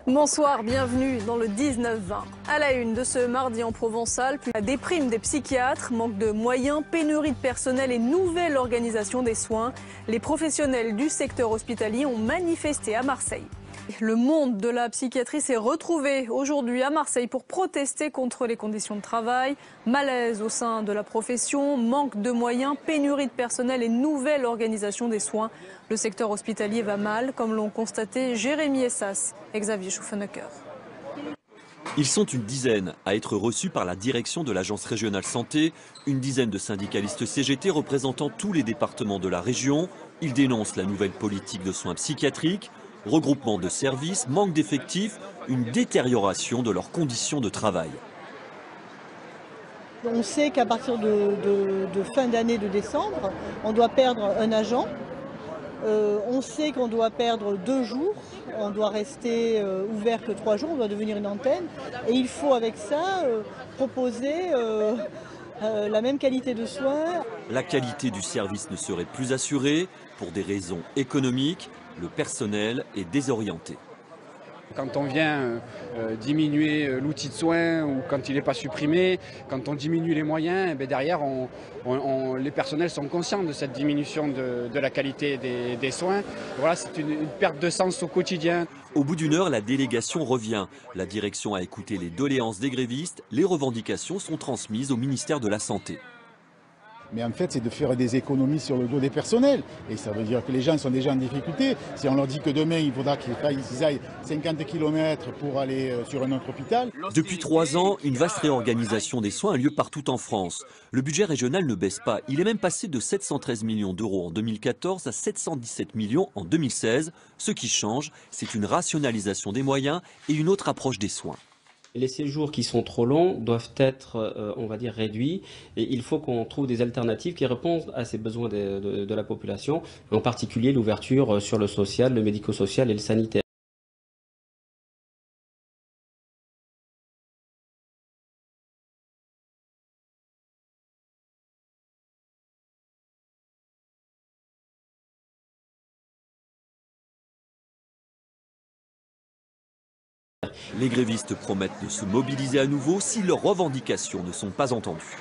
Bonsoir, bienvenue dans le 19-20. À la une de ce mardi en Provençal, la déprime des psychiatres, manque de moyens, pénurie de personnel et nouvelle organisation des soins. Les professionnels du secteur hospitalier ont manifesté à Marseille. Le monde de la psychiatrie s'est retrouvé aujourd'hui à Marseille pour protester contre les conditions de travail, malaise au sein de la profession, manque de moyens, pénurie de personnel et nouvelle organisation des soins. Le secteur hospitalier va mal, comme l'ont constaté Jérémy Essas et Xavier Schuffenecker. Ils sont une dizaine à être reçus par la direction de l'Agence régionale santé, une dizaine de syndicalistes CGT représentant tous les départements de la région. Ils dénoncent la nouvelle politique de soins psychiatriques, regroupement de services, manque d'effectifs, une détérioration de leurs conditions de travail. On sait qu'à partir de fin d'année de décembre, on doit perdre un agent. On sait qu'on doit perdre 2 jours, on doit rester ouvert que 3 jours, on doit devenir une antenne. Et il faut avec ça proposer la même qualité de soins. La qualité du service ne serait plus assurée pour des raisons économiques. Le personnel est désorienté. Quand on vient diminuer l'outil de soins ou quand il n'est pas supprimé, quand on diminue les moyens, derrière les personnels sont conscients de cette diminution de la qualité des soins. Voilà, c'est une perte de sens au quotidien. Au bout d'une heure, la délégation revient. La direction a écouté les doléances des grévistes. Les revendications sont transmises au ministère de la Santé. Mais en fait, c'est de faire des économies sur le dos des personnels. Et ça veut dire que les gens sont déjà en difficulté. Si on leur dit que demain, il faudra qu'ils aillent 50 km pour aller sur un autre hôpital. Depuis 3 ans, une vaste réorganisation des soins a lieu partout en France. Le budget régional ne baisse pas. Il est même passé de 713 millions d'euros en 2014 à 717 millions en 2016. Ce qui change, c'est une rationalisation des moyens et une autre approche des soins. Les séjours qui sont trop longs doivent être, on va dire, réduits et il faut qu'on trouve des alternatives qui répondent à ces besoins de la population, en particulier l'ouverture sur le social, le médico-social et le sanitaire. Les grévistes promettent de se mobiliser à nouveau si leurs revendications ne sont pas entendues.